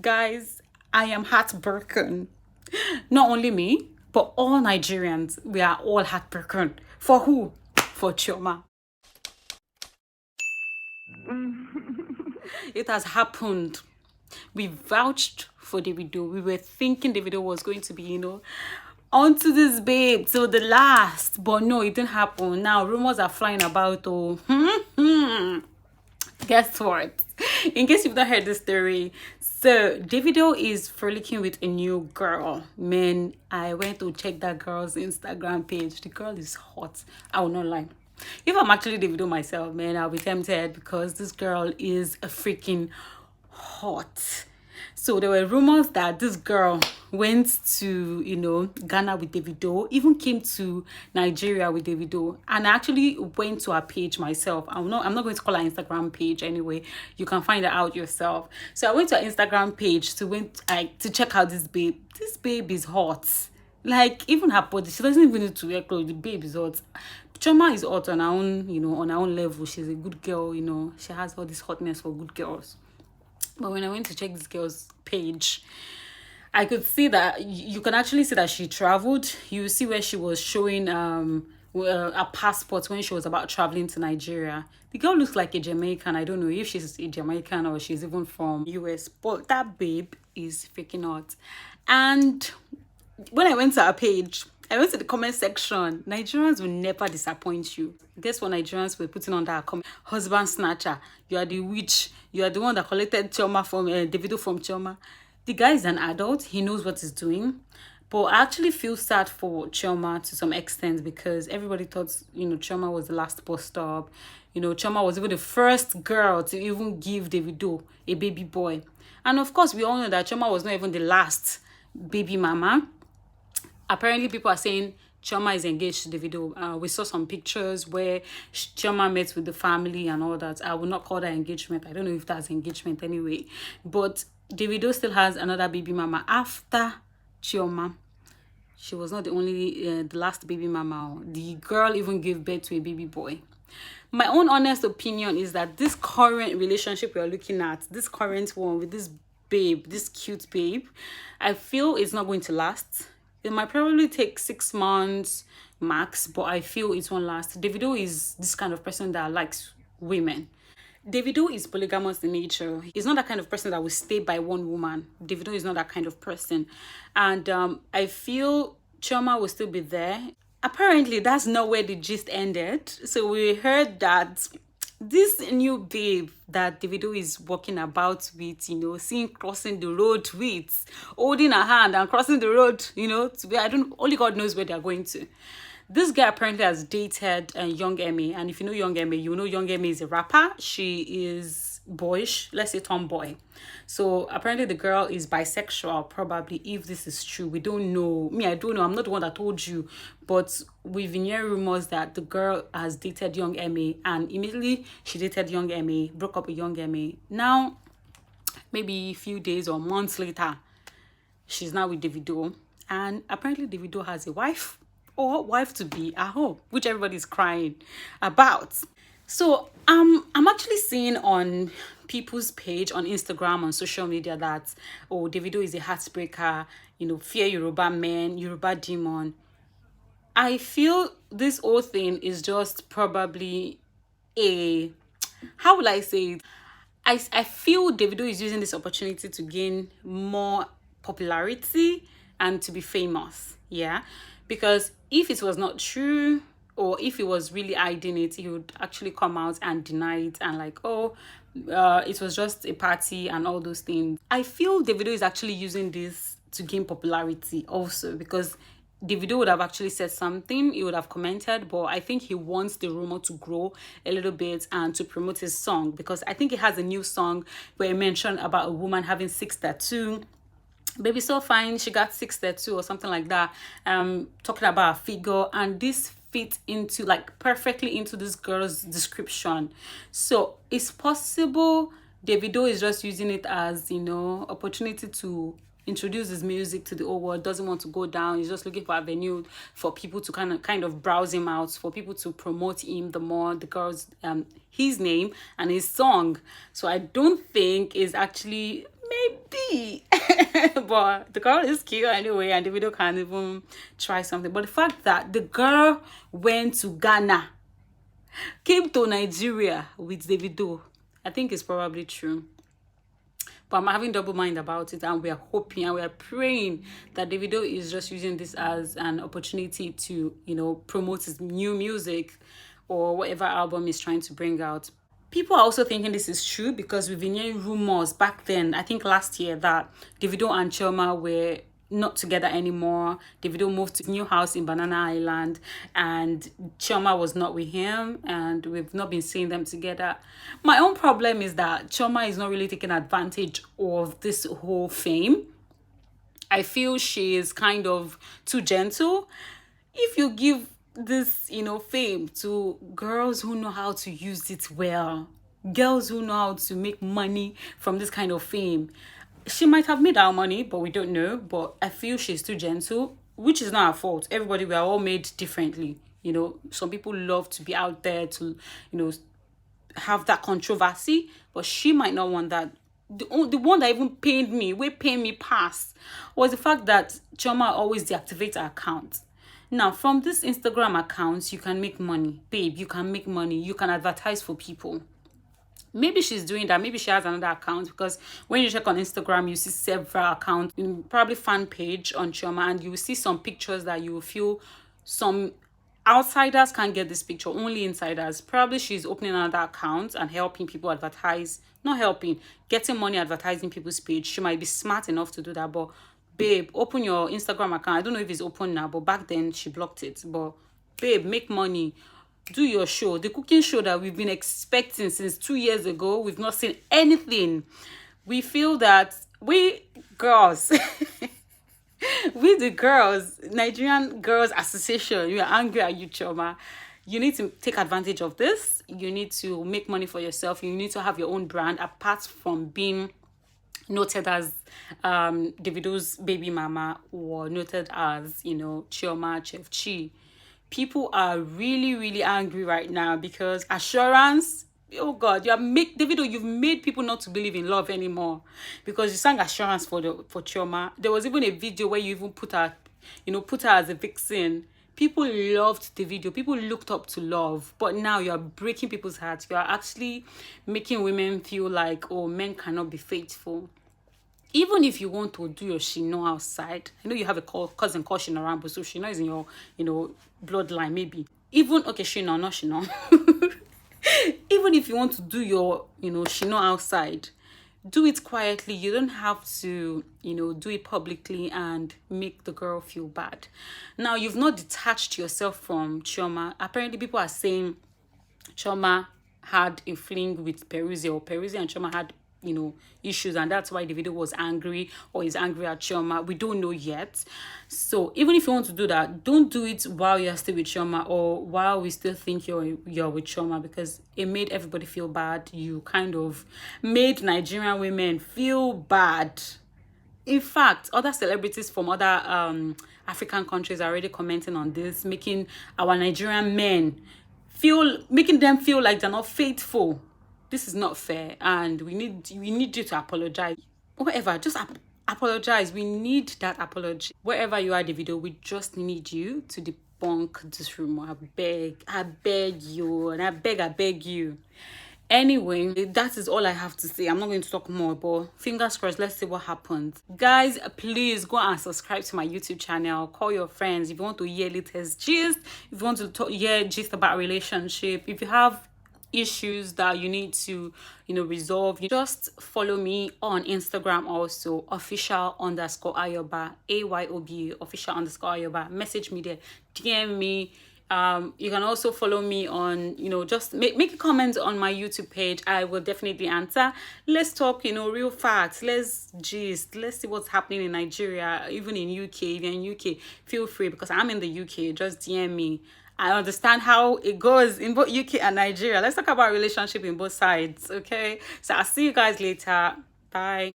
Guys, I am heartbroken. Not only me, but all Nigerians, we are all heartbroken. For who? For Chioma. It has happened. We vouched for Davido. We were thinking Davido was going to be, onto this babe till the last. But no, it didn't happen. Now rumors are flying about. Oh, guess what? In case you've not heard the story, so Davido is frolicking with a new girl. Man, I went to check that girl's Instagram page. The girl is hot. I will not lie. If I'm actually Davido myself, man, I'll be tempted because this girl is a freaking hot. So there were rumors that this girl went to, Ghana with Davido, even came to Nigeria with Davido, and I actually went to her page myself. I'm not going to call her Instagram page anyway. You can find it out yourself. So I went to her Instagram page to check out this babe. This babe is hot. Like, even her body, she doesn't even need to wear clothes. The babe is hot. Choma is hot on her own, on her own level. She's a good girl, She has all this hotness for good girls. But when I went to check this girl's page, I could see that you can actually see that she traveled. You see where she was showing a passport when she was about traveling to Nigeria. The girl looks like a Jamaican. I don't know if she's a Jamaican or she's even from US, but that babe is freaking hot. And when I went to her page, I went to the comment section. Nigerians will never disappoint you. Guess what Nigerians were putting on that comment? Husband snatcher. You are the witch. You are the one that collected Chioma from Davido from Chioma. The guy is an adult. He knows what he's doing. But I actually feel sad for Chioma to some extent because everybody thought, Chioma was the last bus stop. Chioma was even the first girl to even give Davido a baby boy. And of course, we all know that Chioma was not even the last baby mama. Apparently, people are saying Chioma is engaged to Davido. We saw some pictures where Chioma met with the family and all that. I would not call that engagement. I don't know if that's engagement anyway. But Davido still has another baby mama after Chioma. She was not the last baby mama. The girl even gave birth to a baby boy. My own honest opinion is that this current relationship we are looking at, this current one with this babe, this cute babe, I feel it's not going to last. It might probably take 6 months max, but I feel it won't last. Davido is this kind of person that likes women. Davido is polygamous in nature. He's not that kind of person that will stay by one woman. Davido is not that kind of person. And I feel Chioma will still be there. Apparently, that's not where the gist ended. So we heard that this new babe that Davido is walking about with, seen crossing the road with, holding her hand and crossing the road, to where only God knows where they're going to. This guy apparently has dated Young Emmy, and if you know Young Emmy, you know Young Emmy is a rapper. She is boyish, let's say tomboy. So apparently the girl is bisexual, probably, if this is true. We don't know. I don't know. I'm not the one that told you, but we've been hearing rumors that the girl has dated Young Emmy, and immediately she dated Young Emmy, broke up with Young Emmy. Now, maybe a few days or months later, she's now with Davido, and apparently Davido has a wife or wife to be at home, which everybody's crying about. So I'm actually seeing on people's page on Instagram, on social media, that Davido is a heartbreaker, fear Yoruba men, Yoruba demon. I feel this whole thing is just probably how will I say it? I feel Davido is using this opportunity to gain more popularity and to be famous. Yeah. Because if it was not true, or if he was really hiding it, he would actually come out and deny it and it was just a party and all those things. I feel Davido is actually using this to gain popularity also, because Davido would have actually said something, he would have commented, but I think he wants the rumor to grow a little bit and to promote his song, because I think he has a new song where he mentioned about a woman having 6 tattoos. Baby so fine, she got 6 tattoos or something like that. Talking about a figure, and this fit into perfectly into this girl's description. So it's possible Davido is just using it as opportunity to introduce his music to the whole world. Doesn't want to go down. He's just looking for avenue for people to kind of browse him out, for people to promote him the more, the girls his name and his song. So I don't think is actually, But the girl is cute anyway, and the video can't even try something. But the fact that the girl went to Ghana, came to Nigeria with Davido, I think it's probably true. But I'm having double mind about it, and we are hoping and we are praying that Davido is just using this as an opportunity to, promote his new music or whatever album he's trying to bring out. People are also thinking this is true because we've been hearing rumors back then, I think last year, that Davido and Chioma were not together anymore. Davido moved to a new house in Banana Island and Chioma was not with him, and we've not been seeing them together. My own problem is that Chioma is not really taking advantage of this whole fame. I feel she is kind of too gentle. If you give this, fame to girls who know how to use it well, girls who know how to make money from this kind of fame, she might have made our money, but we don't know. But I feel she's too gentle, which is not our fault. Everybody, we are all made differently. Some people love to be out there to, have that controversy, but she might not want that. The one that even pained me past was the fact that Chioma always deactivates her account. Now, from this Instagram account, you can make money. Babe, you can make money. You can advertise for people. Maybe she's doing that. Maybe she has another account, because when you check on Instagram, you see several accounts, probably fan page on Chioma, and you will see some pictures that you will feel some outsiders can't get this picture, only insiders. Probably she's opening another account and helping people advertise. Not helping, getting money advertising people's page. She might be smart enough to do that, but babe, open your Instagram account. I don't know if it's open now, but back then she blocked it. But babe, make money. Do your show. The cooking show that we've been expecting since 2 years ago, we've not seen anything. We feel that we girls, we the girls, Nigerian Girls Association, you are angry at you, Chioma. You need to take advantage of this. You need to make money for yourself. You need to have your own brand apart from being noted as Davido's baby mama, or noted as, Chioma Chef Chi. People are really, really angry right now because Assurance, oh God, Davido, you've made people not to believe in love anymore, because you sang Assurance for Chioma. There was even a video where you even put her as a vixen. People loved the video. People looked up to love. But now you're breaking people's hearts. You're actually making women feel like, oh, men cannot be faithful. Even if you want to do your Shino outside, I know you have a cousin called Shino Rambo, so Shino is in your, bloodline, maybe. Shino, not Shino. Even if you want to do your, Shino outside, do it quietly. You don't have to, do it publicly and make the girl feel bad. Now, you've not detached yourself from Chioma. Apparently, people are saying Chioma had a fling with Peruzzi, or Peruzzi and Chioma had issues, and that's why Davido was angry, or is angry at Chioma. We don't know yet. So even if you want to do that, don't do it while you're still with Chioma, or while we still think you're with Chioma, because it made everybody feel bad. You kind of made Nigerian women feel bad. In fact, other celebrities from other African countries are already commenting on this, making our Nigerian men making them feel like they're not faithful. This is not fair, and we need you to apologize. Whatever, just apologize. We need that apology. Wherever you are, Davido, we just need you to debunk this rumor. I beg you, and I beg you. Anyway, that is all I have to say. I'm not going to talk more, but fingers crossed, let's see what happens. Guys, please go and subscribe to my YouTube channel. Call your friends if you want to hear latest gist, if you want to hear gist about relationship, if you have issues that you need to resolve, you just follow me on Instagram, also official_Ayoba, AYOB, official_Ayoba. Message me there, DM me. You can also follow me on, just make a comment on my YouTube page. I will definitely answer. Let's talk, real facts. Let's gist. Let's see what's happening in Nigeria, even in UK. If you're in UK, feel free, because I'm in the UK. Just DM me. I understand how it goes in both UK and Nigeria. Let's talk about relationship in both sides, okay? So I'll see you guys later. Bye.